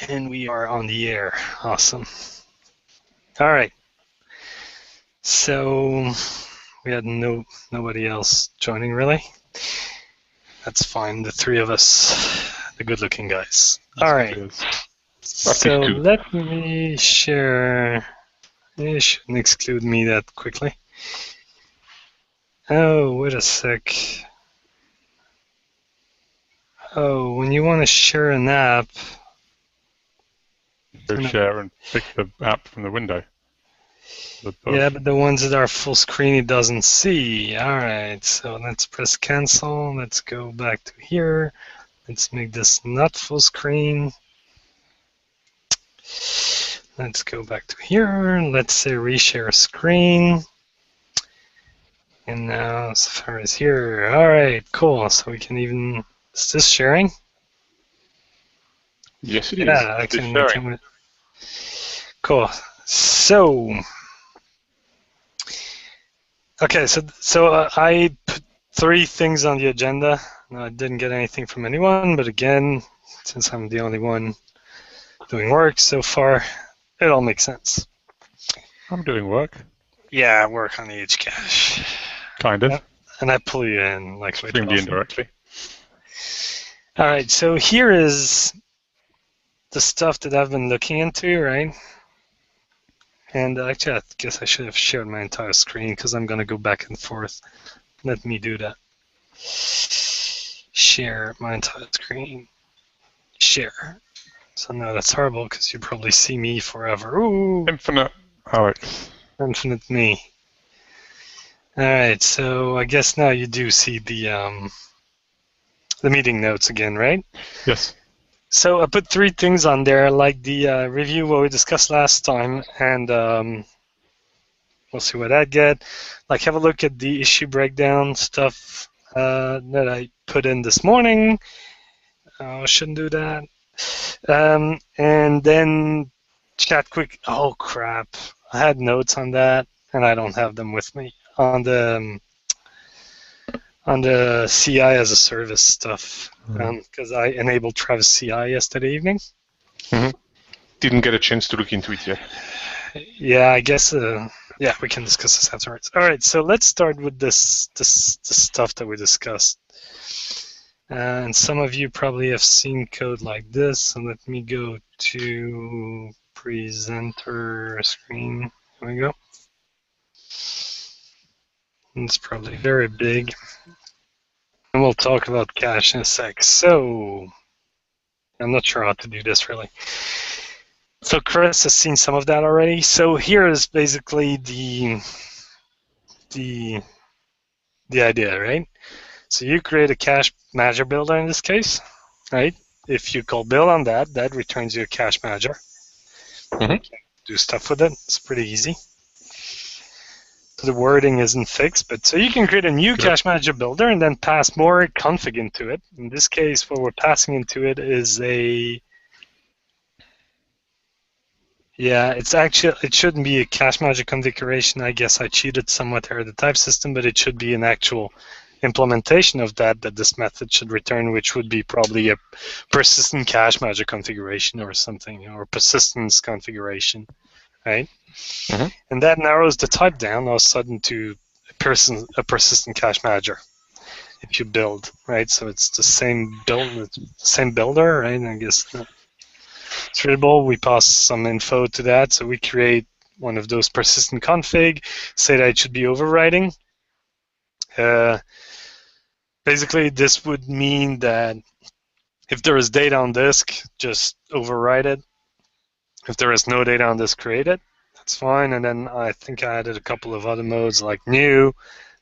And we are on the air. Awesome. All right. So we had nobody else joining really. That's fine. The three of us, the good-looking guys. All right. So let me share. You shouldn't exclude me that quickly. Oh, wait a sec. Oh, when you want to share an app. Go share and pick the app from the window. Yeah, but the ones that are full screen it doesn't see. Alright, so let's press cancel. Let's go back to here. Let's make this not full screen. Let's go back to here. Let's say reshare screen. And now Safari is here. Alright, cool. So we can even... Is this sharing? Yes, it is. Yeah, I can. Cool. So... Okay, so I put 3 things on the agenda. I didn't get anything from anyone, but again, since I'm the only one doing work so far, it all makes sense. I'm doing work. Yeah, work on the Ehcache. Kind of. And I pull you in, like extremely indirectly. All right, so here is the stuff that I've been looking into, right? And actually, I guess I should have shared my entire screen because I'm going to go back and forth. Let me do that. Share my entire screen. Share. So no, that's horrible because you probably see me forever. Ooh. Infinite Alex. Infinite me. All right, so I guess now you do see the meeting notes again, right? Yes. So I put 3 things on there, like the review what we discussed last time, and we'll see what I get. Like, have a look at the issue breakdown stuff that I put in this morning. I shouldn't do that. And then chat quick. Oh crap! I had notes on that, and I don't have them with me on the CI as a service stuff because I enabled Travis CI yesterday evening. Didn't get a chance to look into it yet. Yeah, I guess. Yeah, we can discuss this afterwards. All right, so let's start with this stuff that we discussed. And some of you probably have seen code like this. So let me go to presenter screen. Here we go. It's probably very big. And we'll talk about cache in a sec. So I'm not sure how to do this really. So Chris has seen some of that already. So here is basically the idea, right? So you create a cache manager builder in this case, right? If you call build on that, that returns you a cache manager. Do stuff with it. It's pretty easy. So the wording isn't fixed, but so you can create a new cache manager builder and then pass more config into it. In this case, what we're passing into it is a it shouldn't be a cache manager configuration. I guess I cheated somewhat here at the type system, but it should be an actual implementation of that this method should return, which would be probably a persistent cache manager configuration or something, or persistence configuration, right? And that narrows the type down all of a sudden to a persistent cache manager if you build, right? So it's the same builder, right? I guess it's readable. We pass some info to that, so we create one of those persistent config, say that it should be overriding. Basically, this would mean that if there is data on disk, just override it. If there is no data on disk, create it. That's fine. And then I think I added a couple of other modes like new.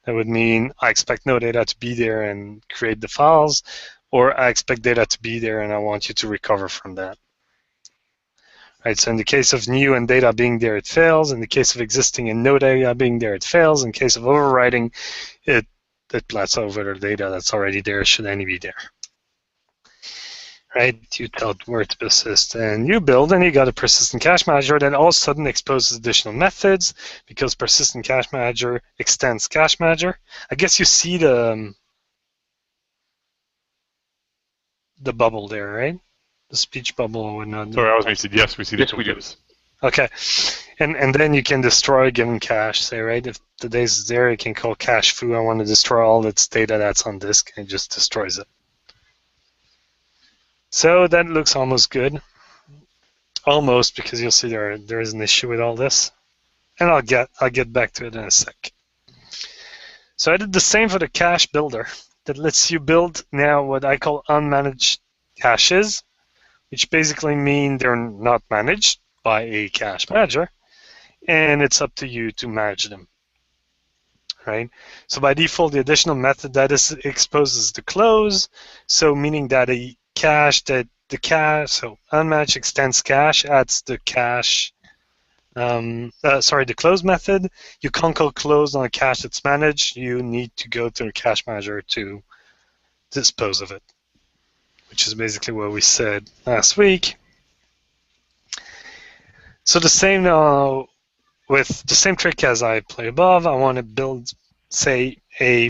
That would mean I expect no data to be there and create the files, or I expect data to be there and I want you to recover from that. Right, so in the case of new and data being there, it fails. In the case of existing and no data being there, it fails. In case of overriding, it plats over the data that's already there, should any be there. Right, you tell it where to persist, and you build, and you got a persistent cache manager that all of a sudden exposes additional methods because persistent cache manager extends cache manager. I guess you see the bubble there, right? The speech bubble would not. Sorry, I was muted. Yes, we see the Yes, we do. filters. Okay, and then you can destroy a given cache. Say, right, if the data is there, you can call cache foo. I want to destroy all its data that's on disk, and it just destroys it. So that looks almost good. Almost, because you'll see there is an issue with all this, and I'll get back to it in a sec. So I did the same for the cache builder that lets you build now what I call unmanaged caches, which basically mean they're not managed by a cache manager, and it's up to you to manage them. Right? So by default, the additional method that is exposes the close, so meaning that a cache that the cache, so unmanaged extends cache adds the cache, the close method. You can't call close on a cache that's managed. You need to go to the cache manager to dispose of it, which is basically what we said last week. So the same with the same trick as I played above, I want to build, say, a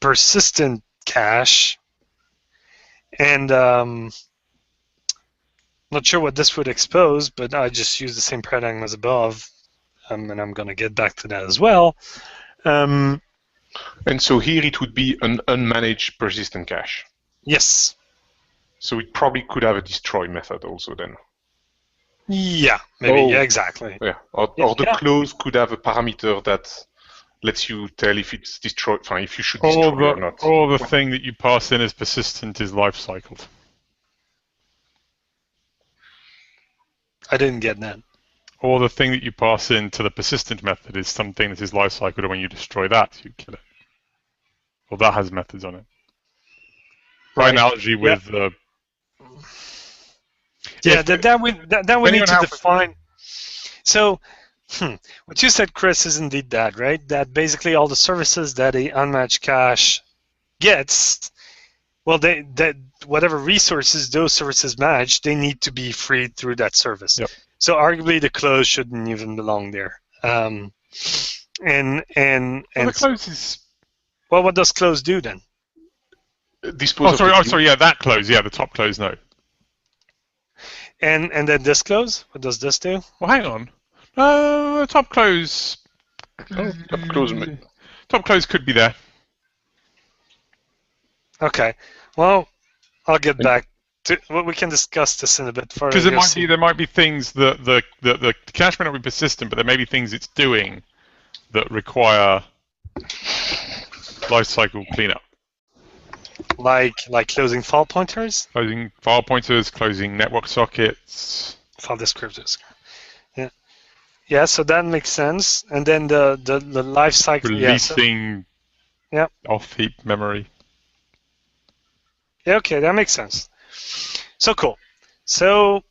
persistent cache, and not sure what this would expose, but I just use the same paradigm as above, and I'm going to get back to that as well. And so here it would be an unmanaged persistent cache. Yes. So it probably could have a destroy method also then. Yeah, maybe. Yeah, exactly. Yeah, or the close could have a parameter that lets you tell if it's destroyed, if you should destroy it or not. Or the thing that you pass in as persistent is life cycled. I didn't get that. Or the thing that you pass into the persistent method is something that is life cycled, and when you destroy that, you kill it. Well, that has methods on it. By analogy with the. Yeah, that we need to define. So, what you said, Chris, is indeed that, right? That basically all the services that a unmatched cache gets, well, that whatever resources those services manage, they need to be freed through that service. Yep. So arguably the close shouldn't even belong there. And the close is. Well, what does close do then? Sorry, yeah, that close, yeah, the top close, no. And then this close, what does this do? Well, hang on. Top close. Top close could be there. Okay. Well, I'll get back to. Well, we can discuss this in a bit further. Because there might be things that the cache may not be persistent, but there may be things it's doing that require lifecycle cleanup. Like closing file pointers? Closing file pointers, closing network sockets. File descriptors. Yeah. Yeah, so that makes sense. And then the life cycle. Releasing off heap memory. Yeah, okay, that makes sense. So cool. So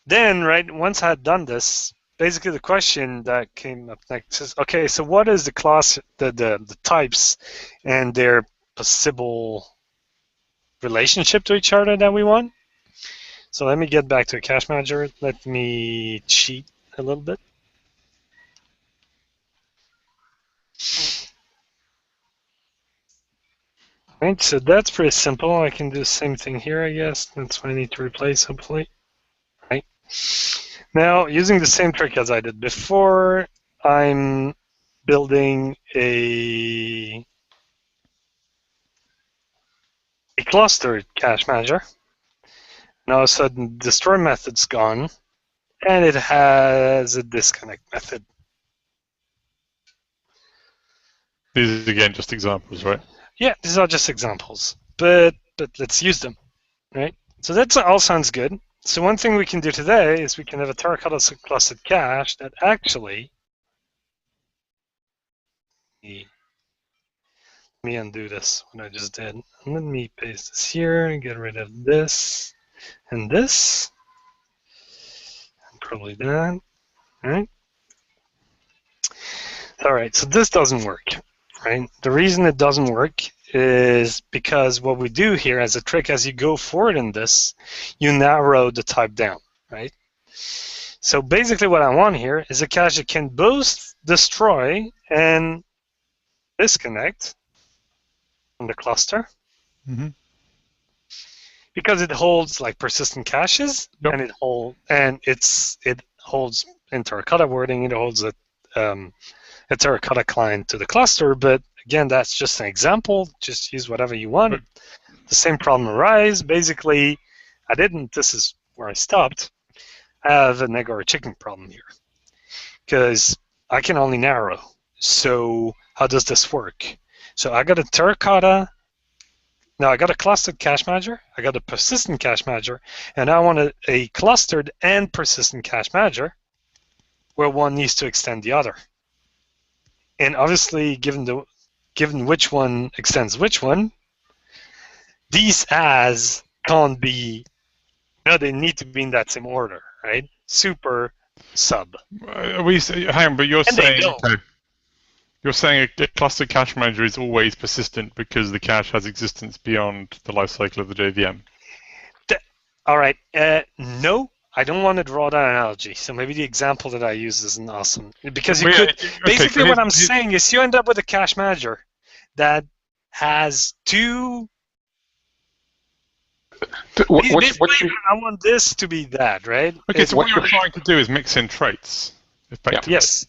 then, right, once I had done this, basically the question that came up next is, okay, so what is the class, the types and their possible relationship to each other that we want? So let me get back to a cache manager. Let me cheat a little bit. Right, so that's pretty simple. I can do the same thing here, I guess. That's what I need to replace, hopefully. Right. Now, using the same trick as I did before, I'm building a clustered cache manager. And all of a sudden, destroy method's gone, and it has a disconnect method. These are, again, just examples, right? Yeah, these are just examples, but let's use them, right? So that all sounds good. So one thing we can do today is we can have a terracotta clustered cache that actually. Let me undo this, what I just did. And let me paste this here and get rid of this and this. And probably that. Alright. Alright, so this doesn't work. Right? The reason it doesn't work is because what we do here as a trick, as you go forward in this, you narrow the type down, right? So basically what I want here is a cache that can both destroy and disconnect from the cluster. Mm-hmm. because it holds like persistent caches, Yep. and it holds in Terracotta wording. It holds a Terracotta client to the cluster. But again, that's just an example. Just use whatever you want. Right. The same problem arises. Basically, I didn't. This is where I stopped. I have an egg or a chicken problem here because I can only narrow. So how does this work? So I got a Terracotta. Now I got a clustered cache manager, I got a persistent cache manager, and I want a clustered and persistent cache manager where one needs to extend the other. And obviously, given which one extends which one, these as can't be, they need to be in that same order, right? Super, sub. Hang on, but you're And they saying don't. okay, you're saying a cluster cache manager is always persistent because the cache has existence beyond the lifecycle of the JVM. All right. No, I don't want to draw that analogy. So maybe the example that I use isn't awesome. Because you could. Basically, what I'm saying is you end up with a cache manager that has two. I want this to be that, right? Okay, so what you're trying to do is mix in traits, effectively. Yes.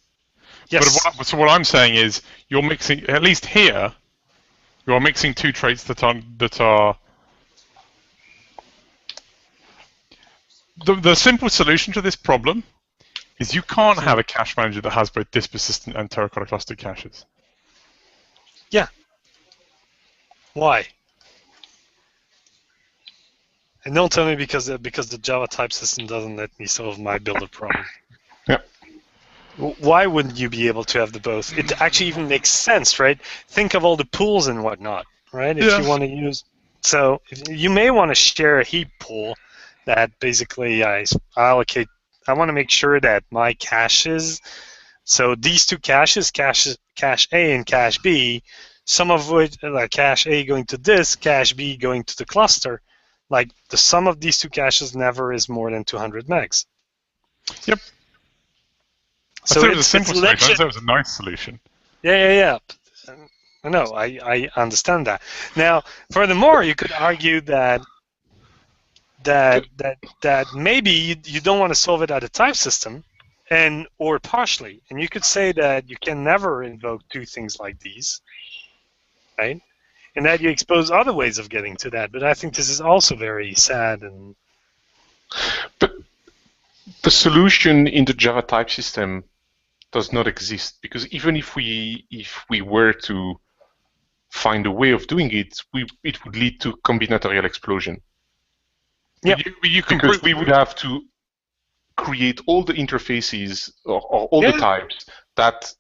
Yes. But what I'm saying is you're mixing, at least here, you're mixing two traits that are the simple solution to this problem is you can't have a cache manager that has both disk persistent and Terracotta clustered caches. Yeah. Why? And don't tell me because the Java type system doesn't let me solve my builder problem. Yeah. Why wouldn't you be able to have the both? It actually even makes sense, right? Think of all the pools and whatnot, right? If you want to use, so you may want to share a heap pool that basically I allocate. I want to make sure that my caches, so these two caches, cache A and cache B, some of which, like cache A going to this, cache B going to the cluster, like the sum of these two caches never is more than 200 megs. Yep. So it was a simple solution. I thought it was a nice solution. Yeah. No, I understand that. Now, furthermore, you could argue that maybe you don't want to solve it at a type system, or partially, and you could say that you can never invoke two things like these, right? And that you expose other ways of getting to that. But I think this is also very sad. But the solution in the Java type system does not exist, because even if we were to find a way of doing it, it would lead to combinatorial explosion. Yeah, because we would have to create all the interfaces or all the types that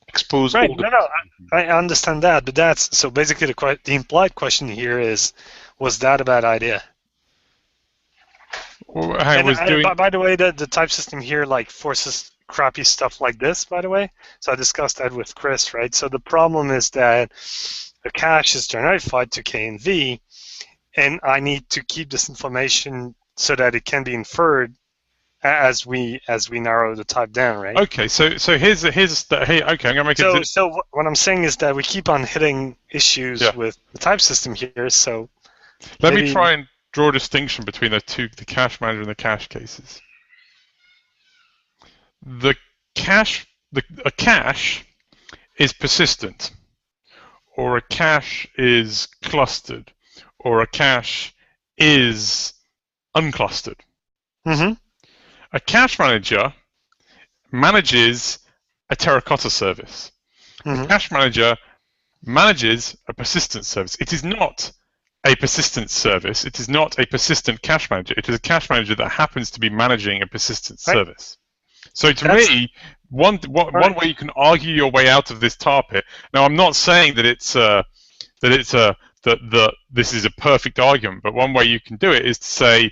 expose all the... No, I understand that, but that's so basically the implied question here is, was that a bad idea? Well, by the way, the type system here like forces crappy stuff like this, by the way. So I discussed that with Chris, right? So the problem is that a cache is generified to K and V, and I need to keep this information so that it can be inferred as we narrow the type down, right? Okay, so here's okay, I'm gonna make it. So what I'm saying is that we keep on hitting issues with the type system here. So let me try and draw a distinction between the cache manager and the cache cases. A cache is persistent, or a cache is clustered, or a cache is unclustered. Mm-hmm. A cache manager manages a Terracotta service. Mm-hmm. A cache manager manages a persistent service. It is not a persistent service. It is not a persistent cache manager. It is a cache manager that happens to be managing a persistent service. So to me, one way you can argue your way out of this tar pit. Now, I'm not saying that this is a perfect argument, but one way you can do it is to say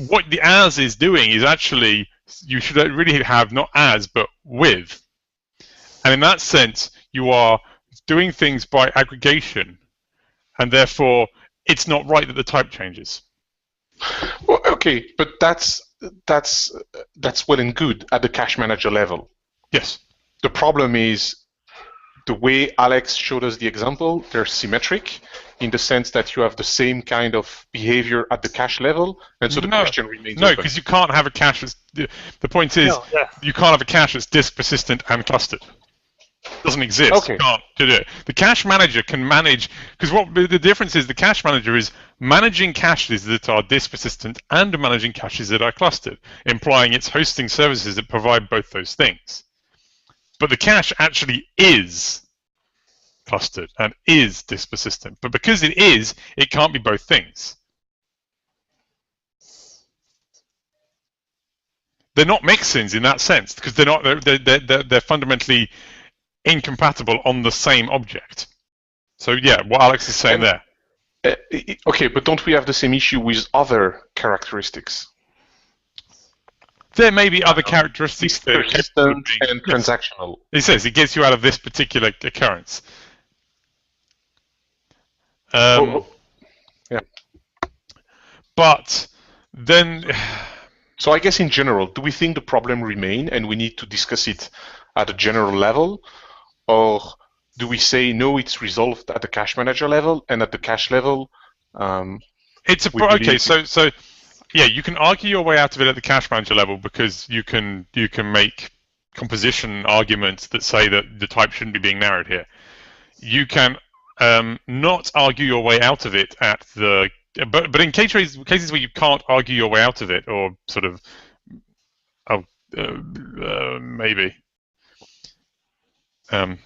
what the as is doing is actually you should really have not as but with, and in that sense you are doing things by aggregation, and therefore it's not right that the type changes. Well, okay, but that's well and good at the cache manager level. Yes. The problem is the way Alex showed us the example, they're symmetric in the sense that you have the same kind of behavior at the cache level, and so the question remains No, open. because you can't have a cache that's... The point is, you can't have a cache that's disk persistent and clustered. It doesn't exist. Okay. You can't do it. The cache manager can manage... Because what the difference is, the cache manager is managing caches that are disk persistent and managing caches that are clustered, implying it's hosting services that provide both those things. But the cache actually is clustered and is disk persistent. But because it is, it can't be both things. They're not mixins in that sense because they're not. They're fundamentally incompatible on the same object. So yeah, what Alex is saying there. Okay, but don't we have the same issue with other characteristics? There may be other characteristics that persistent and transactional. It says it gets you out of this particular occurrence. Yeah. But then, so I guess in general, do we think the problem remain and we need to discuss it at a general level, or do we say no, it's resolved at the cache manager level, and at the cache level? It's okay. So yeah, you can argue your way out of it at the cache manager level because you can make composition arguments that say that the type shouldn't be being narrowed here. You can not argue your way out of it at the but in cases where you can't argue your way out of it, or sort of maybe in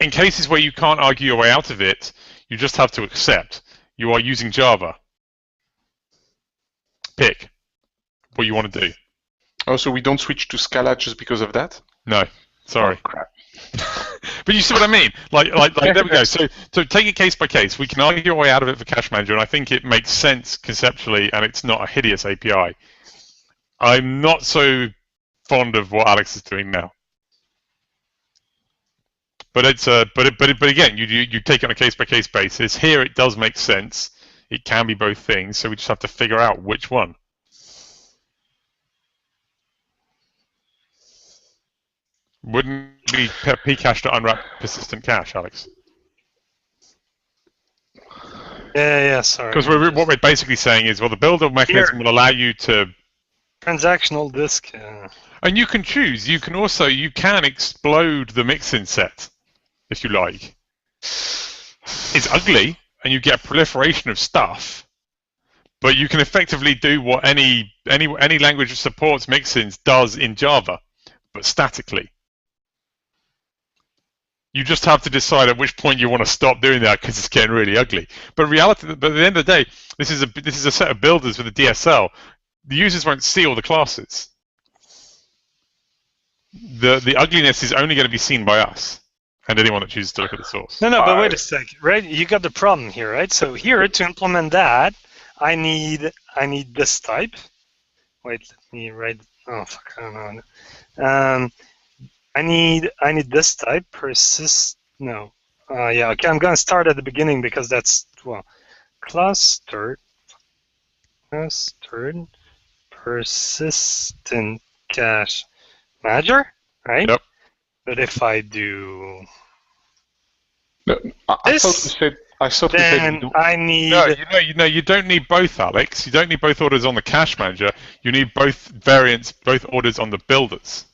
cases where you can't argue your way out of it, you just have to accept you are using Java. Pick what you want to do. Oh, so we don't switch to Scala just because of that? No, sorry. Oh, crap. But you see what I mean? Like there we go. So take it case by case. We can argue our way out of it for Cache Manager, and I think it makes sense conceptually, and it's not a hideous API. I'm not so fond of what Alex is doing now. But it's but again, you take it on a case by case basis. Here it does make sense. It can be both things, so we just have to figure out which one. Wouldn't it be pcache to unwrap persistent cache, Alex? Yeah, sorry. Because what we're basically saying is, well, the builder mechanism will allow you to... Transactional disk. And you can choose. You can explode the mixin set, if you like. It's ugly, and you get a proliferation of stuff, but you can effectively do what any language that supports mixins does in Java, but statically. You just have to decide at which point you want to stop doing that because it's getting really ugly. But at the end of the day, this is a set of builders with a DSL. The users won't see all the classes. The ugliness is only going to be seen by us and anyone that chooses to look at the source. No, but wait a sec, right? You got the problem here, right? So here, to implement that, I need this type. Wait, let me write. Oh fuck, I don't know. I need this type persist. No, yeah. Okay, I'm gonna start at the beginning because that's clustered persistent cache manager, right? Yep. But if I do I thought we said I need. No, you don't need both, Alex. You don't need both orders on the cache manager. You need both orders on the builders.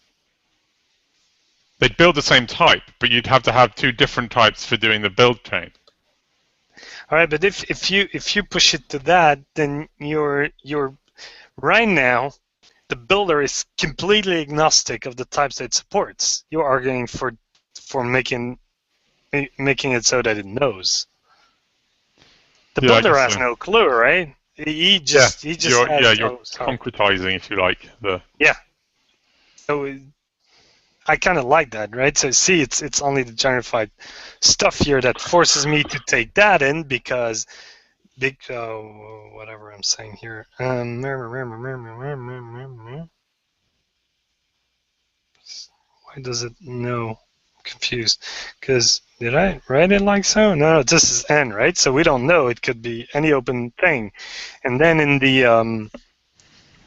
They'd build the same type, but you'd have to have two different types for doing the build chain. All right, but if you push it to that, then you're right now the builder is completely agnostic of the types that it supports. You're arguing for making it so that it knows. The builder has no clue, right? He just you're concretizing, if you like. Yeah. So I kind of like that, right? So see, it's only the generified stuff here that forces me to take that in because whatever I'm saying here. Why does it no? Confused because did I write it like so? No, this is n, right? So we don't know. It could be any open thing. And then in the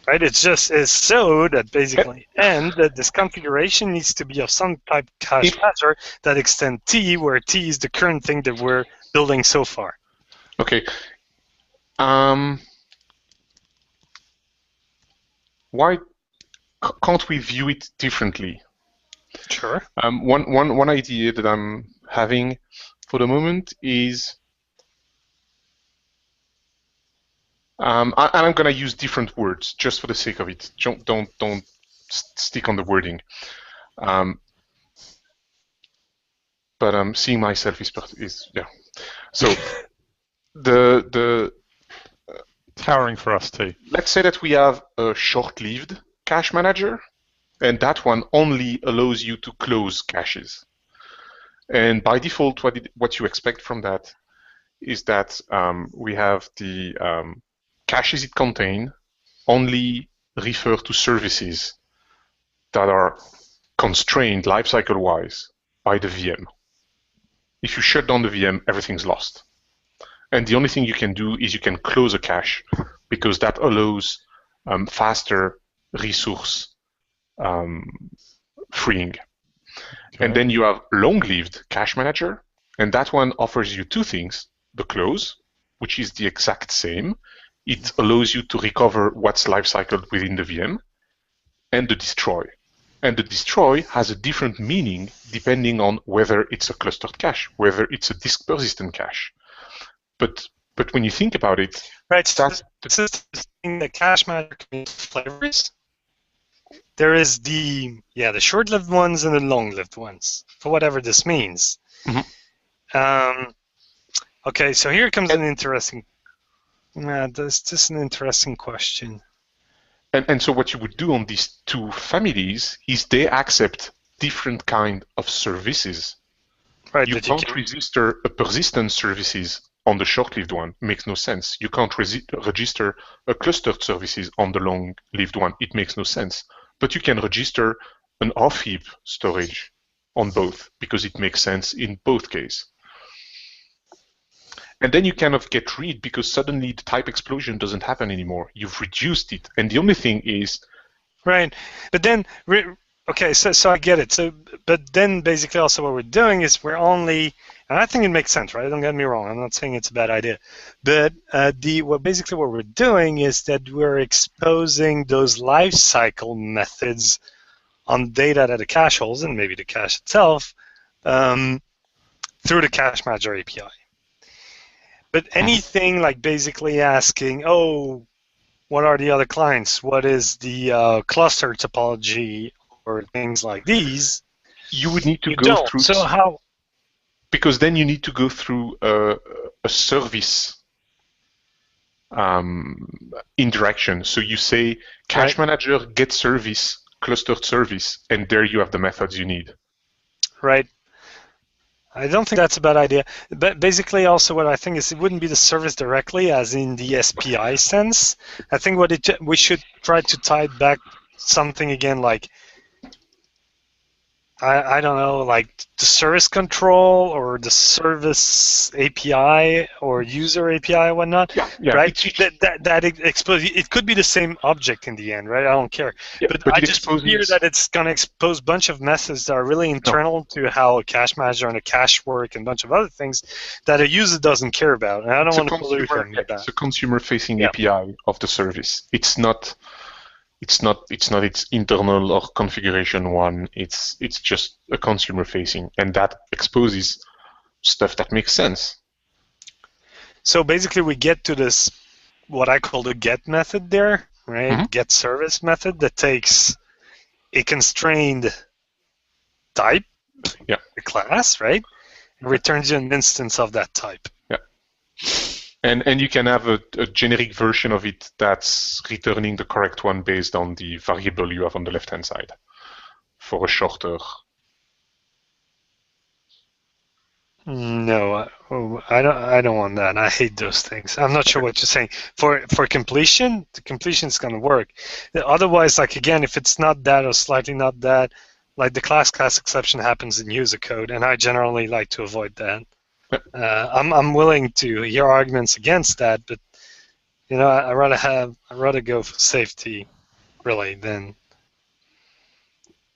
Right? It's so that basically, and that this configuration needs to be of some type of cache measure that extend T, where T is the current thing that we're building so far. Okay. Why can't we view it differently? Sure. One idea that I'm having for the moment is, and I'm going to use different words just for the sake of it. Don't stick on the wording. But seeing myself is yeah. So the towering for us too. Let's say that we have a short-lived cache manager, and that one only allows you to close caches. And by default, what you expect from that is that we have the caches it contains only refer to services that are constrained lifecycle-wise by the VM. If you shut down the VM, everything's lost. And the only thing you can do is you can close a cache, because that allows faster resource freeing. Okay. And then you have long-lived cache manager, and that one offers you two things: the close, which is the exact same. It allows you to recover what's lifecycled within the VM, and the destroy. And the destroy has a different meaning depending on whether it's a clustered cache, whether it's a disk persistent cache. But when you think about it, right, that's the cache manager flavors. There is the short-lived ones and the long-lived ones, for whatever this means. Mm-hmm. Okay, so here comes an interesting. This is an interesting question. And so what you would do on these two families is they accept different kind of services. Right. You can't register a persistent services on the short-lived one. Makes no sense. You can't register a clustered services on the long-lived one. It makes no sense. But you can register an off-heap storage on both, because it makes sense in both cases. And then you kind of get rid, because suddenly the type explosion doesn't happen anymore. You've reduced it, and the only thing is... Right, but then, okay, so I get it. So, but then basically also what we're doing is we're only, and I think it makes sense, right? Don't get me wrong. I'm not saying it's a bad idea. But basically what we're doing is that we're exposing those lifecycle methods on data that the cache holds, and maybe the cache itself, through the cache manager API. But anything like basically asking, oh, what are the other clients? What is the cluster topology, or things like these? You would need to go through. So how? Because then you need to go through a service interaction. So you say cache manager get service, clustered service, and there you have the methods you need. Right. I don't think that's a bad idea. But basically, also what I think is it wouldn't be the service directly, as in the SPI sense. I think we should try to tie it back something again like, I don't know, like the service control or the service API or user API or whatnot, right? That expose. It could be the same object in the end, right? I don't care. Yeah, but I just fear that it's going to expose a bunch of methods that are really internal to how a cache manager and a cache work and a bunch of other things that a user doesn't care about. And I don't want to pollute them with that. It's a consumer-facing API of the service. It's not its internal or configuration one. It's just a consumer facing, and that exposes stuff that makes sense. So basically we get to this, what I call the get method there, right? Mm-hmm. Get service method that takes a constrained type, a class, right? And returns you an instance of that type. Yeah. And you can have a generic version of it that's returning the correct one based on the variable you have on the left-hand side for a shorter. No, I don't want that. I hate those things. I'm not sure what you're saying. For completion, the completion is going to work. Otherwise, like again, if it's not that or slightly not that, like the class exception happens in user code, and I generally like to avoid that. I'm willing to hear arguments against that, but I'd rather go for safety. really, then.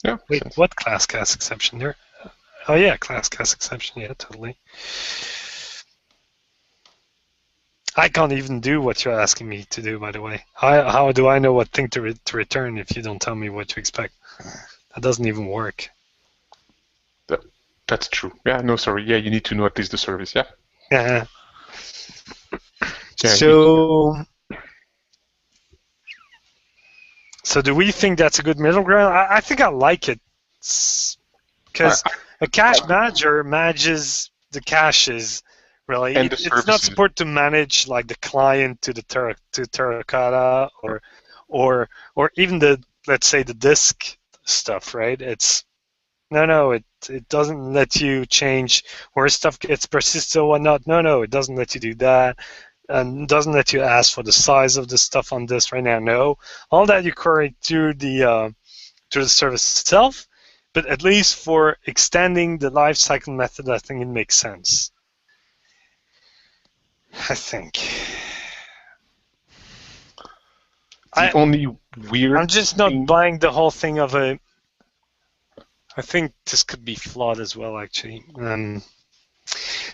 Yeah. Wait, Sense. what class cast exception there? Oh yeah, class cast exception. Yeah, totally. I can't even do what you're asking me to do. By the way, how do I know what thing to return if you don't tell me what to expect? That doesn't even work. That's true. Yeah. No, sorry. Yeah, you need to know at least the service. Yeah. Yeah. Yeah. So do we think that's a good middle ground? I think I like it because a cache manager manages the caches. Really, And the it's not services. supposed to manage like the client to the Terracotta or even the, let's say, the disk stuff, right? It's no, it doesn't let you change where stuff gets persisted or whatnot. No, it doesn't let you do that, and doesn't let you ask for the size of the stuff on this right now. No, all that you query through the service itself, but at least for extending the lifecycle method, I think it makes sense. I think. Only weird. I'm just not buying the whole thing of a. I think this could be flawed as well, actually.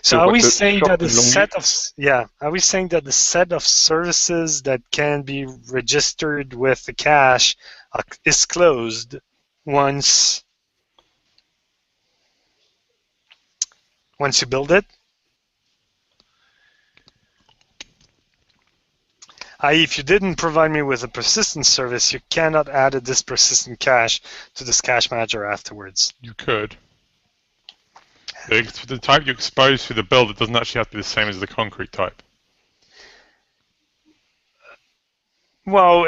So are we saying that the set of Are we saying that the set of services that can be registered with the cache is closed once you build it? I.e., if you didn't provide me with a persistent service, you cannot add this persistent cache to this cache manager afterwards. You could. The type you expose through the build, it doesn't actually have to be the same as the concrete type. Well,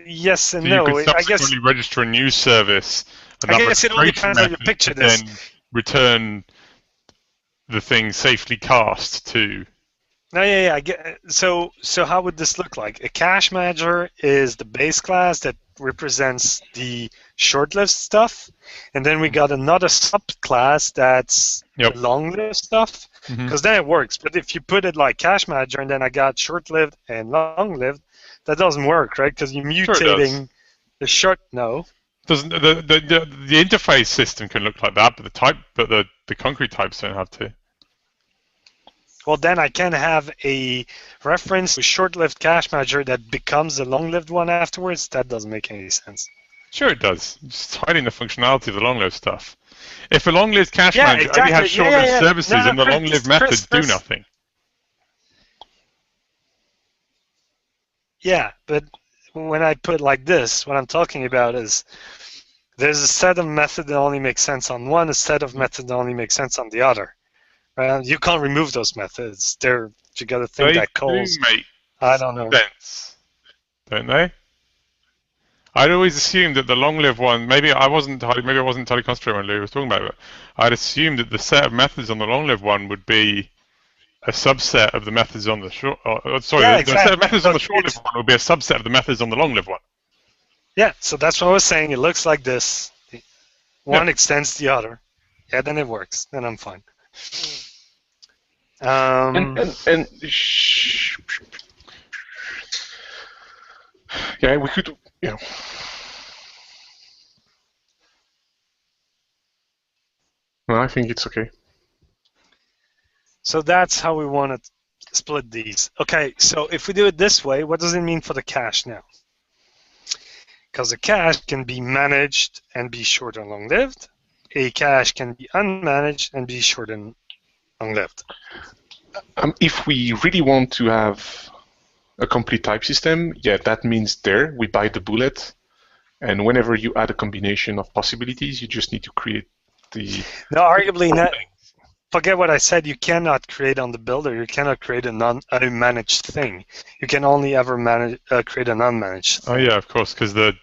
yes and no. You could subsequently register a new service. I guess it all depends on your picture this. Then return the thing safely cast to. No, yeah. I get. So how would this look like? A cache manager is the base class that represents the short-lived stuff, and then we got another subclass that's long-lived stuff. Because then it works. But if you put it like cache manager, and then I got short-lived and long-lived, that doesn't work, right? Because you're mutating the short. No. Doesn't the interface system can look like that, but the concrete types don't have to. Well, then I can have a reference to a short-lived cache manager that becomes a long-lived one afterwards. That doesn't make any sense. Sure, it does. Just hiding the functionality of the long-lived stuff. If a long-lived cache manager only has short-lived services, and the long-lived methods do nothing. Yeah, but when I put it like this, what I'm talking about is there's a set of methods that only make sense on one, a set of methods that only make sense on the other. You can't remove those methods. You got to think that calls. I don't know. Sense, don't they? I'd always assumed that the long-lived one. Maybe I wasn't entirely concentrating when Lou was talking about it. I'd assumed that the set of methods on the long-lived one would be a subset of the methods on the short. The set of methods on the short-lived one would be a subset of the methods on the long-lived one. Yeah, so that's what I was saying. It looks like this. One extends the other. Yeah, then it works. Then I'm fine. Yeah, we could, Well, I think it's okay. So that's how we want to split these. Okay, so if we do it this way, what does it mean for the cache now? Because a cache can be managed and be short and long-lived. A cache can be unmanaged and be short and long-lived. If we really want to have a complete type system, that means we buy the bullet, and whenever you add a combination of possibilities, you just need to create the... No, arguably not. Forget what I said. You cannot create on the builder. You cannot create a managed thing. You can only ever create an unmanaged thing. Oh yeah, of course, because the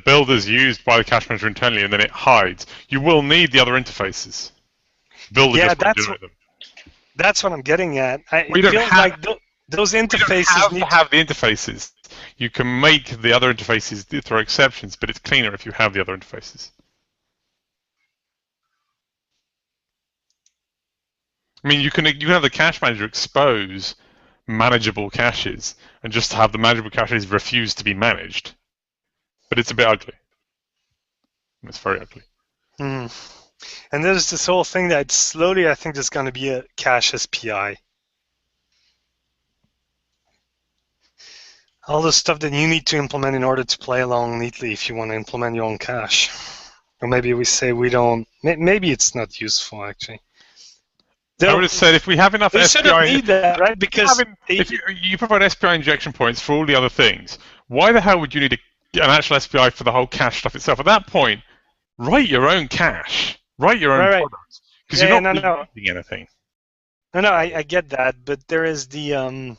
builder is used by the cache manager internally, and then it hides. You will need the other interfaces. Builder just won't do it with them. That's what I'm getting at. We don't have those interfaces need to have the interfaces. You can make the other interfaces throw exceptions, but it's cleaner if you have the other interfaces. I mean, you can have the cache manager expose manageable caches and just have the manageable caches refuse to be managed. but it's a bit ugly. It's very ugly. Hmm. And there's this whole thing that slowly I think there's going to be a cache SPI. All the stuff that you need to implement in order to play along neatly if you want to implement your own cache. Or maybe we say we don't. Maybe it's not useful actually. I would have said if we have enough We SPI, shouldn't need that, right? Because if you provide SPI injection points for all the other things, why the hell would you need an actual SPI for the whole cache stuff itself? At that point, write your own cache, write your own products, because you're not using anything. No, I get that, but there is the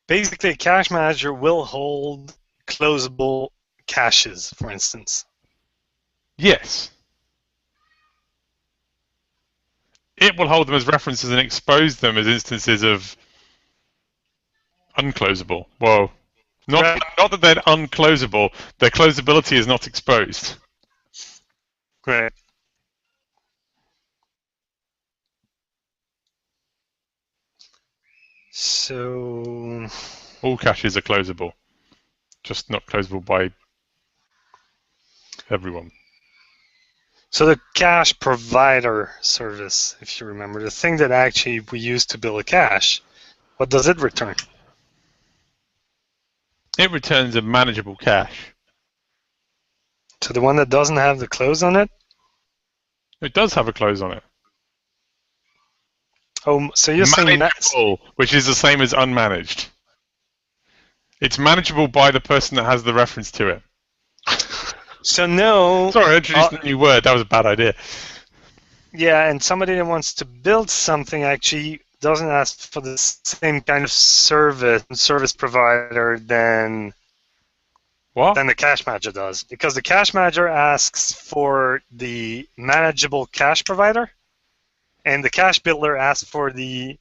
basically a cache manager will hold closable caches, for instance. Yes. It will hold them as references and expose them as instances of unclosable. Well, not that they're unclosable. Their closability is not exposed. Right. So all caches are closable, just not closable by everyone. So the cache provider service, if you remember, the thing that actually we use to build a cache, what does it return? It returns a manageable cache. So the one that doesn't have the close on it? It does have a close on it. Oh, so you're saying manageable, which is the same as unmanaged. It's manageable by the person that has the reference to it. So no. Sorry, I introduced a new word. That was a bad idea. Yeah, and somebody that wants to build something actually doesn't ask for the same kind of service provider than the cache manager does, because the cache manager asks for the manageable cache provider, and the cache builder asks for the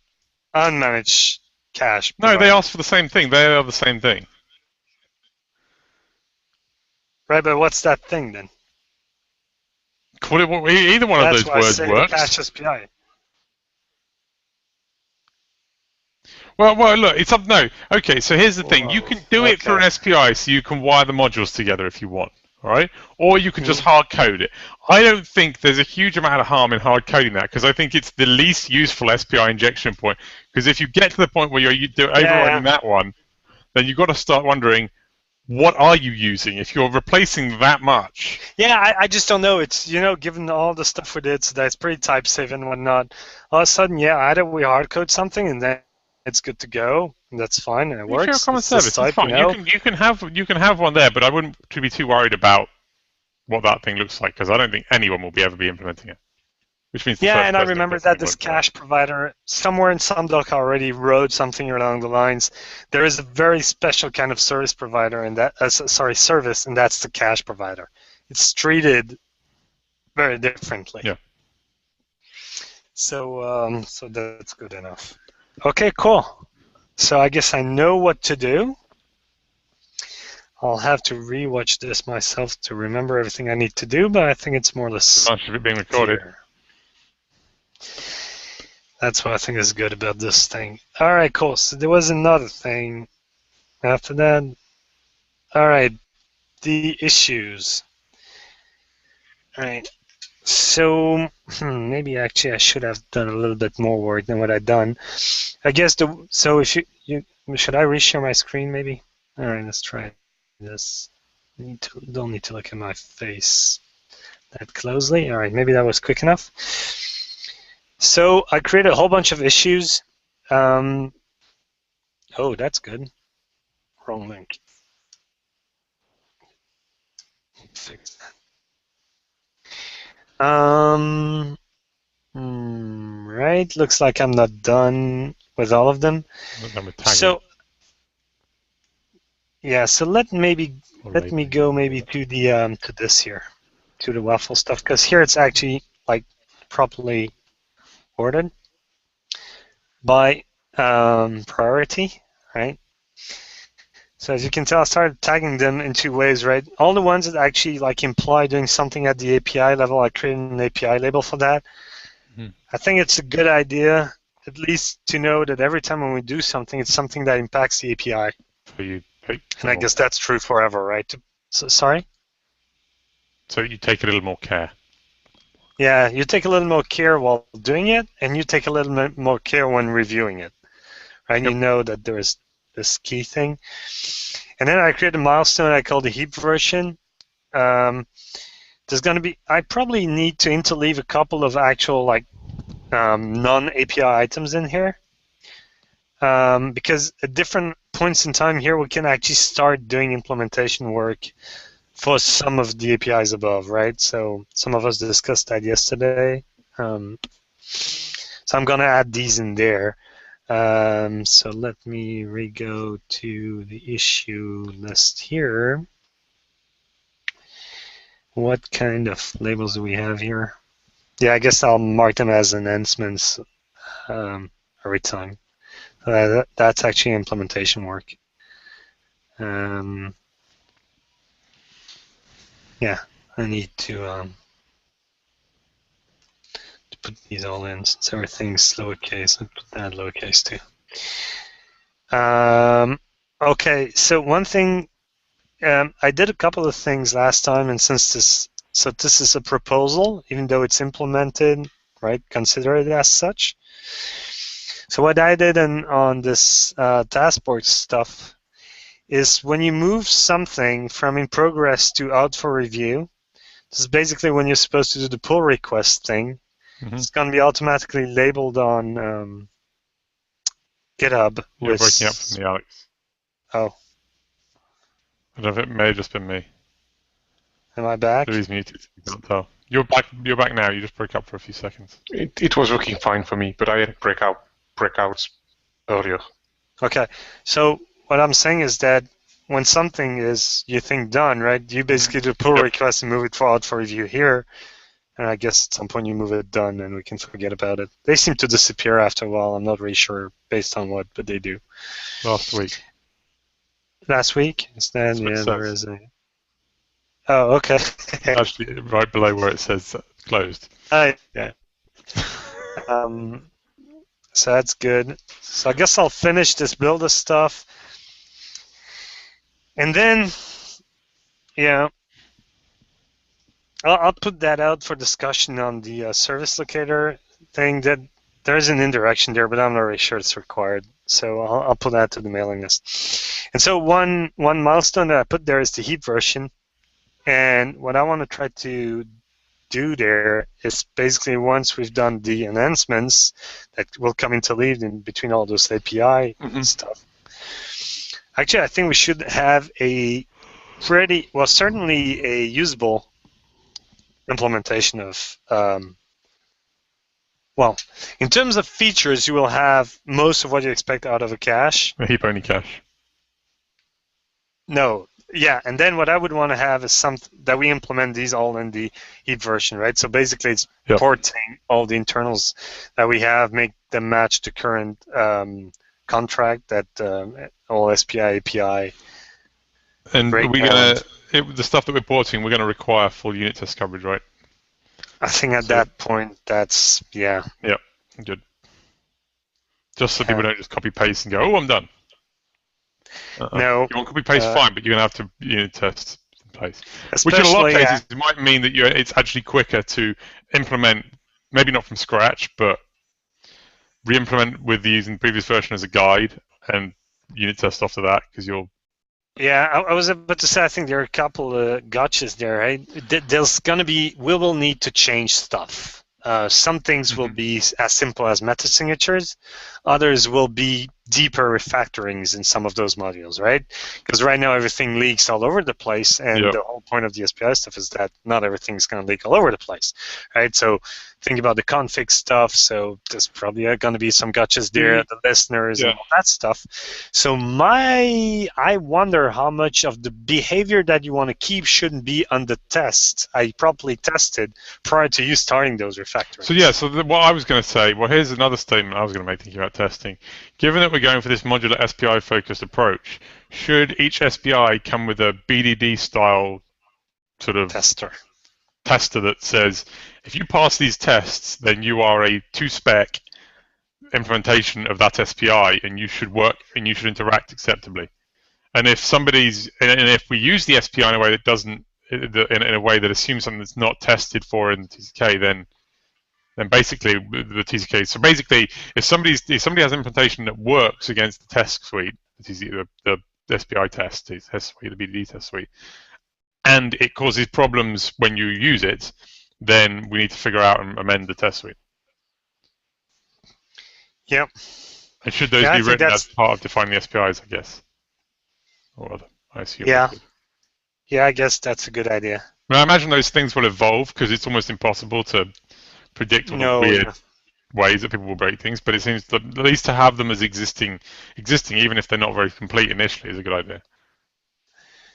unmanaged cache provider. No, they ask for the same thing. They are the same thing. Right, but what's that thing then? Either one of those words works. Cache SPI. Well, look, it's up. No, okay. So here's the thing: you can do it for an SPI, so you can wire the modules together if you want, all right? Or you can just hard code it. I don't think there's a huge amount of harm in hard coding that, because I think it's the least useful SPI injection point. Because if you get to the point where you're overriding that one, then you've got to start wondering, what are you using if you're replacing that much? Yeah, I just don't know. It's, given all the stuff we did, so that's pretty type safe and whatnot. All of a sudden, either we hard code something and then it's good to go, and that's fine, and it works. It's common service. It's fine. You can have one there, but I wouldn't be too worried about what that thing looks like, because I don't think anyone will ever be implementing it. Which means and I remember that this cache provider, somewhere in some doc already wrote something along the lines, there is a very special kind of service provider, and service, and that's the cache provider. It's treated very differently. Yeah. So that's good enough. Okay, cool. So I guess I know what to do. I'll have to rewatch this myself to remember everything I need to do, but I think it's more or less. Much of it being recorded. Clear. That's what I think is good about this thing. All right, cool. So there was another thing after that. All right, the issues. All right. So maybe actually I should have done a little bit more work than what I've done. I guess so. If you should I reshare my screen maybe? All right, let's try this. Don't need to look at my face that closely. All right, maybe that was quick enough. So I created a whole bunch of issues. Oh, that's good. Wrong link. Fix that. Right. Looks like I'm not done with all of them. So yeah. So let me go maybe to the to this here, to the waffle stuff, because here it's actually like properly ordered by priority, right? So as you can tell, I started tagging them in two ways, right? All the ones that actually imply doing something at the API level, I created an API label for that. Mm-hmm. I think it's a good idea, at least to know that every time when we do something, it's something that impacts the API. And I guess that's true forever, right? Sorry? So you take a little more care. Yeah, you take a little more care while doing it, and you take a little bit more care when reviewing it. Right? Yep. You know that there is this key thing. And then I create a milestone I call the heap version. There's going to be, I probably need to interleave a couple of actual like non-API items in here. Because at different points in time here, we can actually start doing implementation work for some of the APIs above, right? So some of us discussed that yesterday. So I'm going to add these in there. So let me re-go to the issue list here. What kind of labels do we have here? Yeah, I guess I'll mark them as enhancements every time. That's actually implementation work. Yeah, I need to put these all in since everything's lowercase. I'll put that lowercase too. Okay, so one thing, I did a couple of things last time, and since this is a proposal, even though it's implemented, right? Consider it as such. So what I did on this taskboard stuff is when you move something from in progress to out for review, this is basically when you're supposed to do the pull request thing. Mm-hmm. It's going to be automatically labeled on GitHub. You're breaking up from me, Alex. Oh. I don't know if it may have just been me. Am I back? Louis muted. You can't tell. You're back. You're back now. You just broke up for a few seconds. It was working fine for me, but I had breakouts earlier. Okay. So what I'm saying is that when something is, you think, done, right, you basically do pull request and move it forward for review here. And I guess at some point you move it done and we can forget about it. They seem to disappear after a while. I'm not really sure based on what, but they do. Last week. Last week? Is that, yeah, there is a... Oh, okay. Actually, right below where it says closed. Yeah. So that's good. So I guess I'll finish this builder stuff. And then, yeah, I'll put that out for discussion on the service locator thing. That there is an indirection there, but I'm not really sure it's required. So I'll put that to the mailing list. And so one milestone that I put there is the heap version. And what I want to try to do there is basically once we've done the enhancements that will come into lead in between all those API stuff. Actually, I think we should have a pretty, well, certainly a usable implementation of, well, in terms of features, you will have most of what you expect out of a cache. A heap only cache. No. Yeah, and then what I would want to have is that we implement these all in the heap version, right? So basically it's porting all the internals that we have, make them match the current contract that all SPI, API. And are we the stuff that we're porting, we're going to require full unit test coverage, right? I think at that point, that's, yeah. Yep, good. Just so people don't just copy paste and go, oh, I'm done. No. You want copy paste, fine, but you're going to have to unit test in place. Which in a lot of cases might mean that it's actually quicker to implement, maybe not from scratch, but re-implement with using the previous version as a guide and unit test after that, because you'll... Yeah, I was about to say, I think there are a couple of gotchas there, right? There's going to be, we will need to change stuff. Some things will be as simple as meta signatures. Others will be deeper refactorings in some of those modules, right? Because right now everything leaks all over the place, and the whole point of the SPI stuff is that not everything's going to leak all over the place, right? So think about the config stuff. So there's probably going to be some gotchas there, the listeners and all that stuff. So I wonder how much of the behavior that you want to keep shouldn't be on the test. I properly tested prior to you starting those refactorings. So yeah, so what I was going to say, well, here's another statement I was going to make thinking about testing. Given that we're going for this modular SPI-focused approach, should each SPI come with a BDD-style sort of tester that says, if you pass these tests, then you are a two-spec implementation of that SPI, and you should work and you should interact acceptably. And if we use the SPI in a way that doesn't, in a way that assumes something that's not tested for in the TCK, then basically the TCK. So basically, if somebody has an implementation that works against the test suite, the SPI test suite, the BDD test suite, and it causes problems when you use it, then we need to figure out and amend the test suite. Yep. And should those be written as part of defining the SPIs, I guess? Or other, I assume. Yeah. Yeah, I guess that's a good idea. I imagine those things will evolve because it's almost impossible to predict all the weird ways that people will break things. But it seems that at least to have them as existing, even if they're not very complete initially, is a good idea.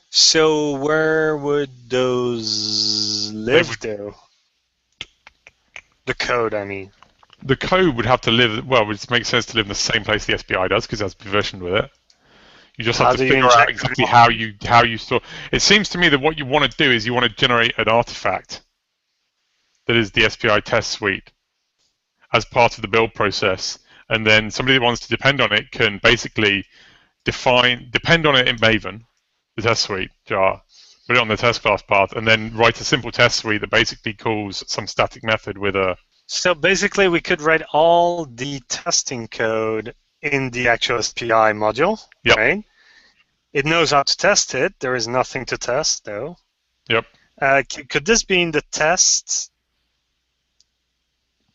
So where would those live, though? The code, I mean. The code would have to live, well, it makes sense to live in the same place the SPI does because that's versioned with it. You just have to figure out exactly how you store. It seems to me that what you want to do is you want to generate an artifact that is the SPI test suite as part of the build process, and then somebody that wants to depend on it can basically depend on it in Maven, the test suite jar, put it on the test class path, and then write a simple test suite that basically calls some static method with a. So basically, we could write all the testing code in the actual SPI module, yep. Right? It knows how to test it. There is nothing to test, though. Yep. Could this be in the test?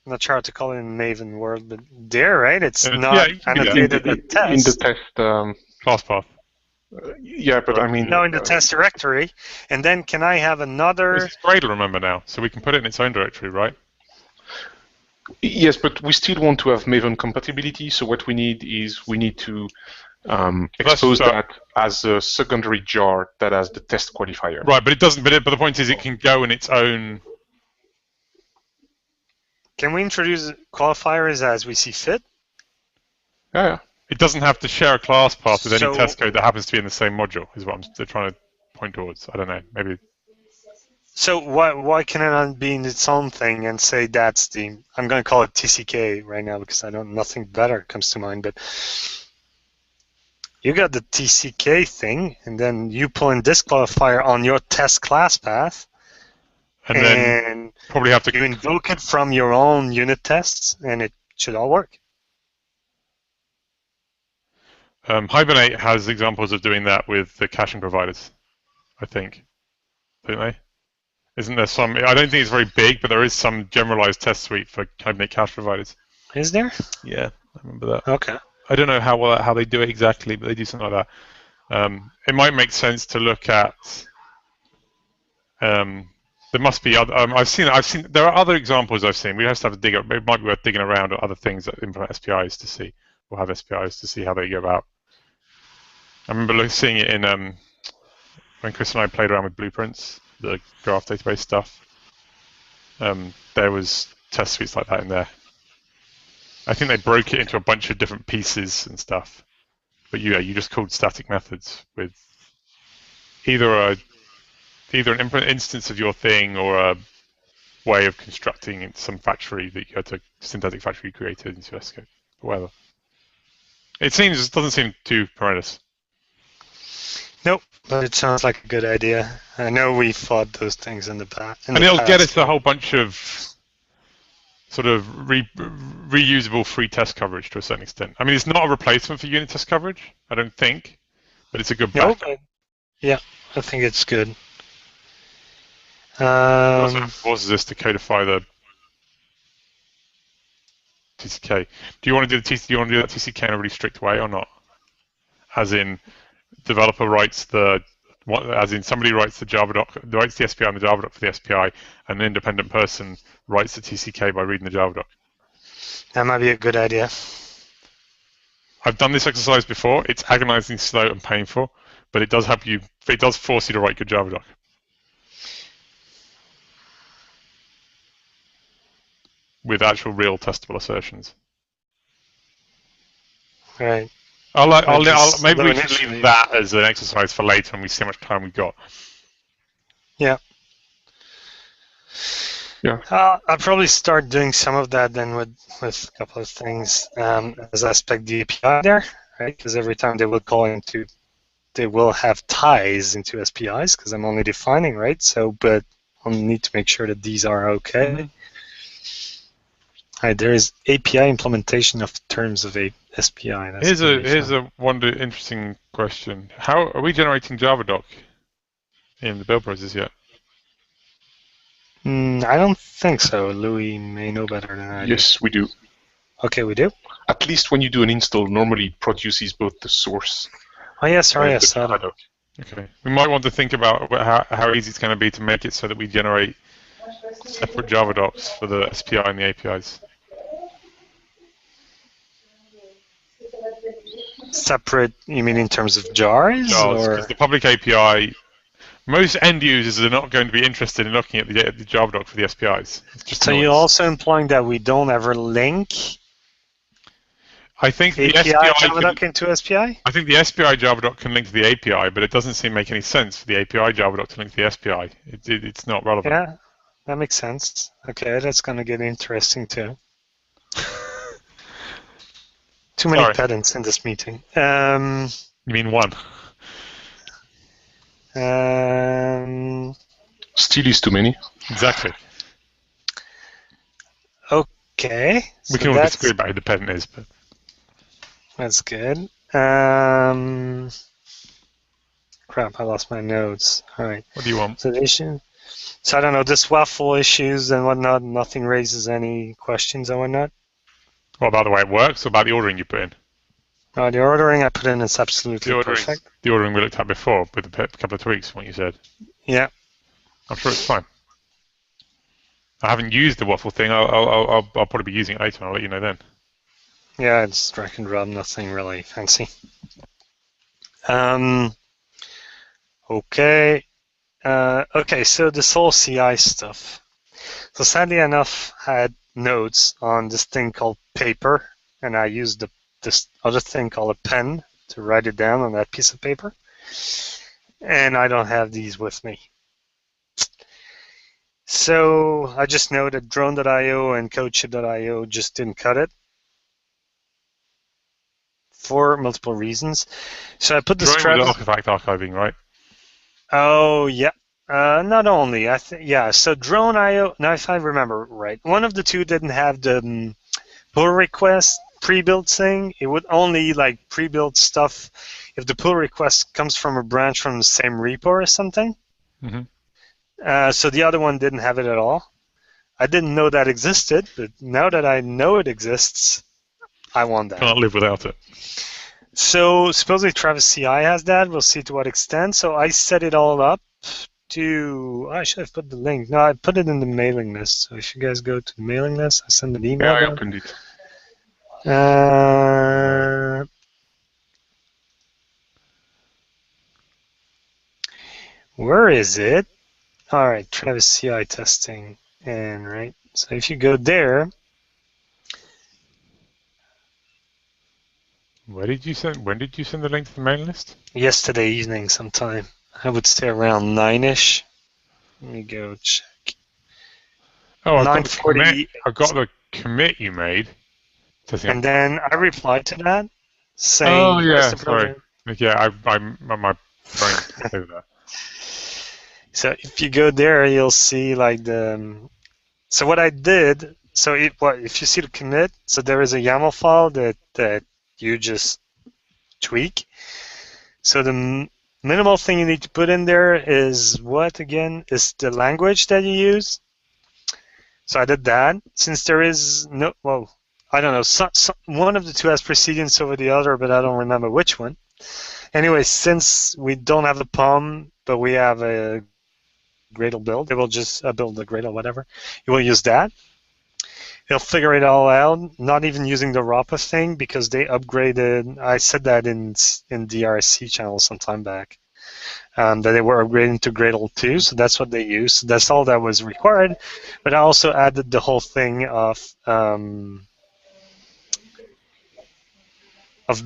I'm not sure how to call it in Maven world, but there, right? It's not annotated as test. In the test class path. Yeah, but I mean. No, in the test directory. And then can I have another? It's Gradle, remember now, so we can put it in its own directory, right? Yes, but we still want to have Maven compatibility. So what we need is to expose that as a secondary jar that has the test qualifier. Right, but it doesn't. But the point is, it can go in its own. Can we introduce qualifiers as we see fit? Yeah. It doesn't have to share a class path with any test code that happens to be in the same module. Is what they're trying to point towards. I don't know. Maybe. So why can it not be in its own thing and say that's the? I'm going to call it TCK right now because nothing better comes to mind. But you got the TCK thing, and then you pull in this qualifier on your test class path, and then probably have to you invoke it from your own unit tests, and it should all work. Hibernate has examples of doing that with the caching providers, I think, don't they? Isn't there some? I don't think it's very big, but there is some generalized test suite for Hibernate cache providers. Is there? Yeah, I remember that. Okay. I don't know how they do it exactly, but they do something like that. It might make sense to look at. There must be other. I've seen. There are other examples I've seen. We have to dig. It might be worth digging around at other things that implement SPIs to see, or have SPIs to see how they go about. I remember seeing it in when Chris and I played around with blueprints, the graph database stuff. There was test suites like that in there. I think they broke it into a bunch of different pieces and stuff. But you just called static methods with either an instance of your thing or a way of constructing some factory that you had to synthetic factory created into Ehcache or whatever. It doesn't seem too horrendous. Nope, but it sounds like a good idea. I know we fought those things in the past. And it'll get us a whole bunch of sort of reusable free test coverage to a certain extent. I mean, it's not a replacement for unit test coverage, I don't think, but it's a good backup. No, yeah, I think it's good. It also forces us to codify the TCK. Do you want to do that TCK in a really strict way or not? As in, developer writes somebody writes the Java doc, writes the SPI and the Java doc for the SPI, and an independent person writes the TCK by reading the Java doc. That might be a good idea. I've done this exercise before. It's agonizingly slow and painful, but it does help you. It does force you to write good Java doc. With actual real testable assertions. Right. Maybe we should leave that as an exercise for later when we see how much time we've got. Yeah. Yeah. I'll probably start doing some of that then with a couple of ththings as I spec the API there, right? Because every time they will call into they will have ties into SPIs because I'm only defining, right? So, but I'll need to make sure that these are okay. Mhm. All right, there is API implementation of terms of a SPI. That's Here's a interesting question. How are we generating JavaDoc in the build process yet? I don't think so. Louis may know better than I do. Yes, we do. Okay, we do. At least when you do an install, normally it produces both the source Oh yeah, sorry, I and the saw that. JavaDoc. Okay. We might want to think about how easy it's going to be to make it so that we generate separate JavaDocs for the SPI and the APIs. Separate, you mean in terms of jars? Because the public API, most end users are not going to be interested in looking at the JavaDoc for the SPIs. It's just So noise. you're also implying that we don't ever link I think the API SPI JavaDoc into SPI? I think the SPI JavaDoc can link to the API, but it doesn't seem to make any sense for the API JavaDoc to link to the SPI. It's not relevant. Yeah, that makes sense. Okay, that's going to get interesting too. Too many Sorry. pedants in this meeting. You mean one? Still is too many. Exactly. Okay. We can all disagree about who the pedant is, but That's good. Crap, I lost my notes. All right. what do you want? So I don't know, this waffle issues and whatnot, nothing raises any questions and whatnot. What about the way it works, or about the ordering you put in? The ordering I put in is absolutely perfect. The ordering we looked at before with a couple of tweaks, what you said. Yeah. I'm sure it's fine. I haven't used the waffle thing. I'll probably be using it later, and I'll let you know then. Yeah, it's drag and drop, nothing really fancy. Okay. Okay, so this whole CI stuff. So sadly enough, I had notes on this thing called paper, and I used this other thing called a pen to write it down on that piece of paper. And I don't have these with me. So I just know that drone.io and CodeShip.io just didn't cut it for multiple reasons. So I put this Drone with artifact archiving, right? Oh, yeah. Not only. So Drone.io, now if I remember right, one of the two didn't have the pull request pre-built thing. It would only like pre-build stuff if the pull request comes from a branch from the same repo or something. Mm-hmm. So the other one didn't have it at all. I didn't know that existed, but now that I know it exists, I want that. Can't live without it. So supposedly Travis CI has that. We'll see to what extent. So I set it all up to. I should have put the link. No, I put it in the mailing list. So if you guys go to the mailing list, I send an email. Yeah, I opened it. Where is it? All right, Travis CI testing, and right. So if you go there. When did you send the link to the mailing list? Yesterday evening sometime. I would say around 9-ish. Let me go check. Oh, 9:40. I've got the commit you made. And then I replied to that saying, "Oh yeah, sorry. Yeah, my brain over that." So if you go there, you'll see like the. So what I did. So if you see the commit, so there is a YAML file that you just tweak. So the minimal thing you need to put in there is what again? Is the language that you use. So I did that. Since there is no, well, I don't know, one of the two has precedence over the other, but I don't remember which one. Anyway, since we don't have a POM, but we have a Gradle build, it will just build the Gradle, whatever. You will use that. He'll figure it all out, not even using the RAPA thing because they upgraded. I said that in the RSC channel some time back, that they were upgrading to Gradle 2, so that's what they used. So that's all that was required. But I also added the whole thing of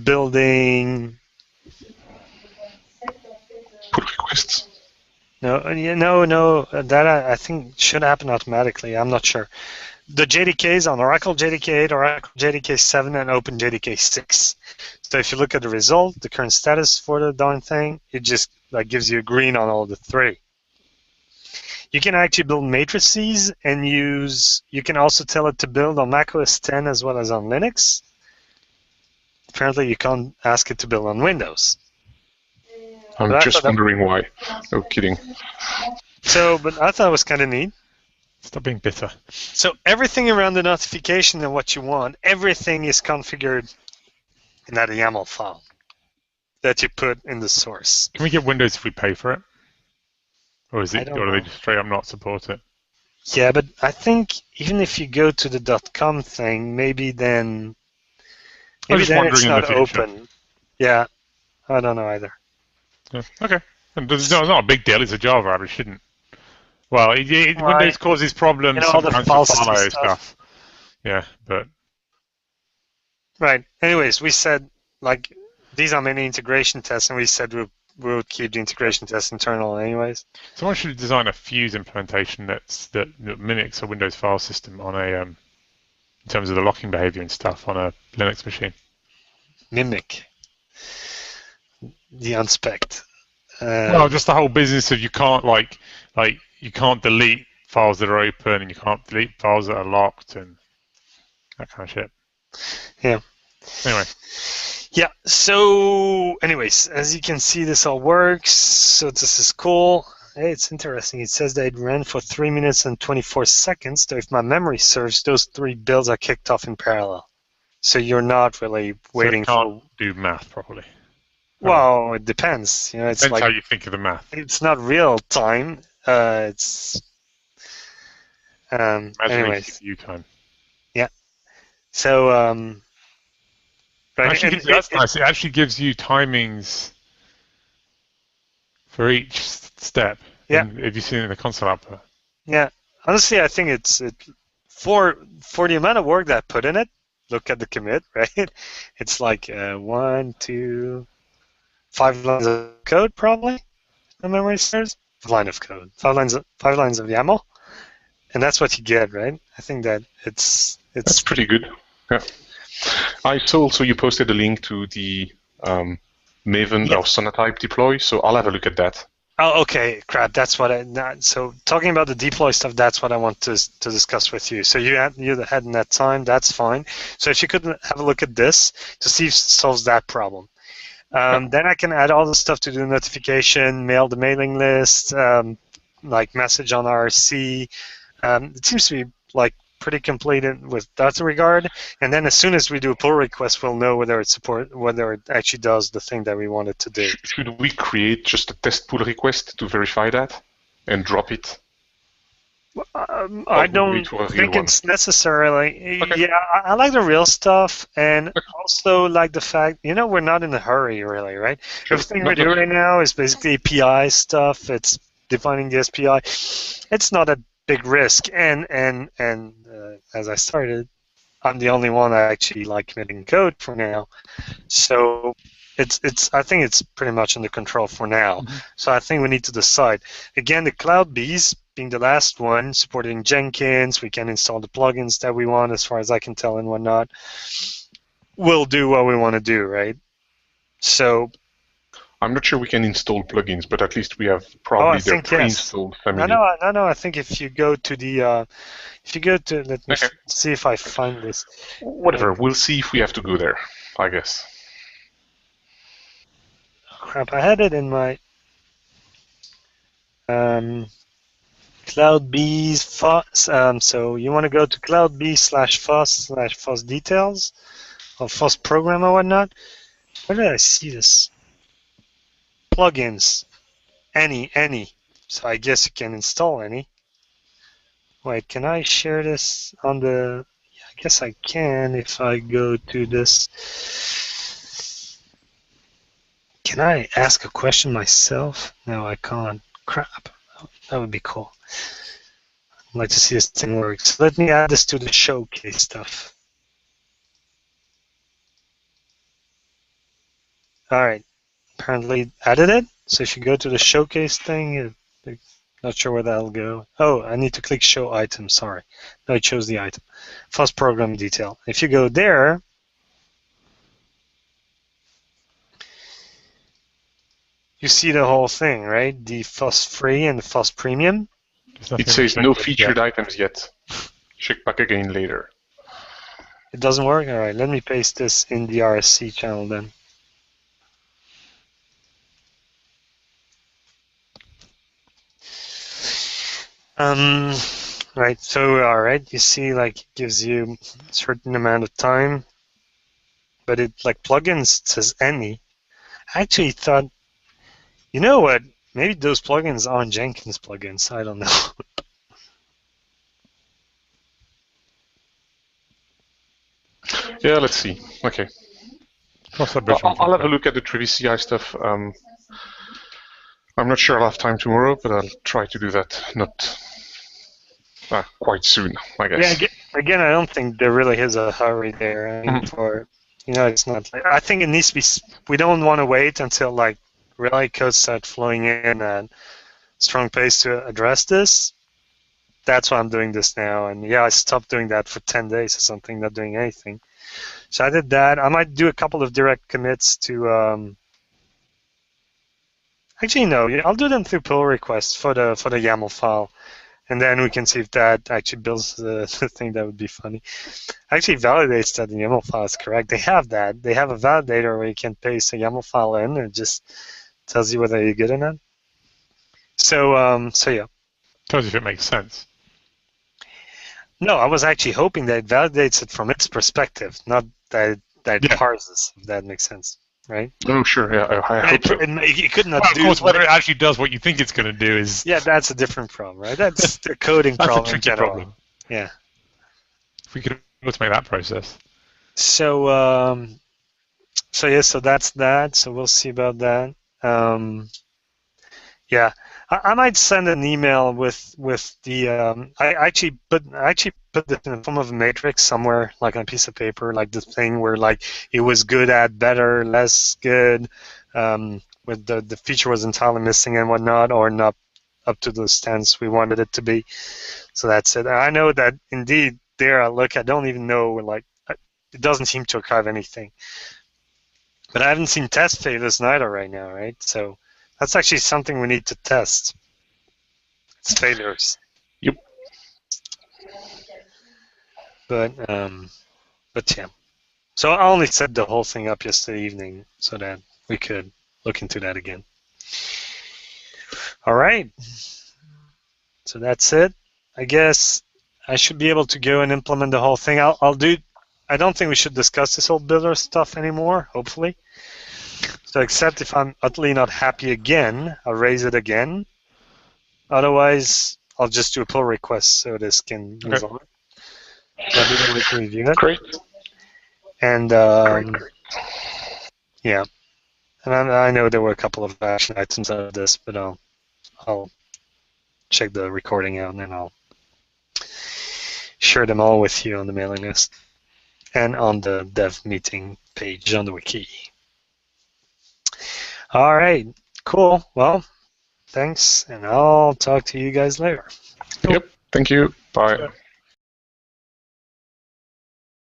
building. Pull requests. No. That I think should happen automatically. I'm not sure. the JDKs on Oracle JDK 8, Oracle JDK 7, and Open JDK 6. So if you look at the result, the current status for the darn thing, it just like gives you a green on all the three. You can actually build matrices and you can also tell it to build on macOS 10 as well as on Linux. Apparently you can't ask it to build on Windows. I'm just wondering why. No kidding. So, but I thought it was kind of neat. Stop being bitter. So everything around the notification and what you want, everything is configured in that YAML file that you put in the source. Can we get Windows if we pay for it? Or is it, or do know. they just straight up not support it? Yeah, but I think even if you go to the .com thing, maybe then it's not open. Yeah, I don't know either. Yeah. Okay. It's not a big deal. It's a Java app. It shouldn't. Well, Windows causes problems sometimes for file stuff. Yeah, but... Right. Anyways, we said, like, these are many integration tests, and we said we'll keep the integration tests internal anyways. Someone should design a Fuse implementation that mimics a Windows file system on a, in terms of the locking behavior and stuff, on a Linux machine. Mimic. The unspect. Well, just the whole business of you can't you can't delete files that are open and you can't delete files that are locked and that kind of shit. Yeah. Anyway. Yeah. So, anyways, as you can see, this all works. So this is cool. Hey, it's interesting. It says that it ran for 3 minutes and 24 seconds. So if my memory serves, those 3 builds are kicked off in parallel. So you're not really waiting so it can't do math properly. Well, it depends. You know, it's depends like how you think of the math. It's not real time. It's anyways. CPU time. Yeah. So right. That's nice. It actually gives you timings for each step. Yeah. Have you seen it in the console output? Yeah. Honestly, I think it's for the amount of work that I put in it. Look at the commit, right? It's like 1, 2, 5 lines of code, probably. My memory serves. Line of code. 5 lines of YAML, and that's what you get, right? I think that it's that's pretty good. Yeah. I saw also you posted a link to the Maven or Sonatype deploy, so I'll have a look at that. Oh, okay, crap. That's what so talking about the deploy stuff, that's what I want to discuss with you. So you had in that time, that's fine. So if you could have a look at this to see if it solves that problem. Then I can add all the stuff to do notification, mail the mailing list, like message on RRC. It seems to be like pretty complete with that regard. And then as soon as we do a pull request, we'll know whether it actually does the thing that we want it to do. Should we create just a test pull request to verify that and drop it? I don't think it's necessarily. Okay. Yeah, I like the real stuff, and also like the fact, we're not in a hurry, really, right? Sure. Everything we do right now is basically API stuff. It's defining the SPI. It's not a big risk, and as I started, I'm the only one that actually like committing code for now. So I think it's pretty much under control for now. Mm-hmm. So I think we need to decide. Again, the Cloud Bees being the last one, supporting Jenkins, we can install the plugins that we want, as far as I can tell, and whatnot. We'll do what we want to do, right? So I'm not sure we can install plugins, but at least we have probably their pre-installed family. No. I think if you go to let me see if I find this. Whatever, we'll see if we have to go there, I guess. Crap, I had it in my CloudBees FOSS. So you want to go to CloudBees/FOSS details or FOSS program or whatnot. Where did I see this? Plugins. Any. So I guess you can install any. Wait, can I share this on the... Yeah, I guess I can if I go to this. Can I ask a question myself? No, I can't. Crap. That would be cool. I'd like to see this thing work. So let me add this to the showcase stuff. All right. Apparently added it. So if you go to the showcase thing, Not sure where that'll go. Oh, I need to click show item, sorry. No, it shows the item. FOSS program detail. If you go there, you see the whole thing, right? The FOSS free and the FOSS premium. It says no featured items yet. Check back again later. It doesn't work? All right, let me paste this in the RSC channel then. Right, so all right, you see, like, it gives you a certain amount of time, but it, like, plugins, it says any. I actually thought, you know what? Maybe those plugins aren't Jenkins plugins. I don't know. Yeah, let's see. Okay. I'll have a look at the TriviCI stuff. I'm not sure I'll have time tomorrow, but I'll try to do that. Not quite soon, I guess. Yeah, again, I don't think there really is a hurry there. I mean, for, you know, it's not. I think it needs to be. We don't want to wait until, like, really codes start flowing in at strong pace to address this. That's why I'm doing this now. And yeah, I stopped doing that for 10 days or something, not doing anything. So I did that. I might do a couple of direct commits to. Actually, no. I'll do them through pull requests for the YAML file, and then we can see if that actually builds the thing. That would be funny. Actually, validates that the YAML file is correct. They have that. They have a validator where you can paste a YAML file in, and it just tells you whether you're good or not. So yeah. Tells you if it makes sense. No, I was actually hoping that it validates it from its perspective, not that it parses, if that makes sense, right? Oh, sure, yeah, I hope so. It could not well, do... Of course, whether it actually does what you think it's going to do is... Yeah, that's a different problem, right? That's the coding that's problem a tricky in general. problem. Yeah. If we could automate that process. So, so that's that. So we'll see about that. Yeah. I might send an email with the I actually put this in the form of a matrix somewhere, like on a piece of paper, like the thing where, like, it was good at better, less good, with the feature was entirely missing and whatnot, or not up to the stance we wanted it to be. So that's it. I know that indeed there. Look, I don't even know, like, it doesn't seem to archive anything, but I haven't seen test failures neither right now, right? So. That's actually something we need to test. It's failures. Yep. But yeah. So I only set the whole thing up yesterday evening so that we could look into that again. All right. So that's it. I guess I should be able to go and implement the whole thing. I'll do. I don't think we should discuss this whole builder stuff anymore. Hopefully. So except if I'm utterly not happy again, I'll raise it again. Otherwise, I'll just do a pull request so this can move on. So we can review it. Great. And yeah, and I know there were a couple of action items out of this, but I'll check the recording out and then I'll share them all with you on the mailing list and on the dev meeting page on the wiki. All right, cool. Well, thanks, and I'll talk to you guys later. Yep, thank you. Bye.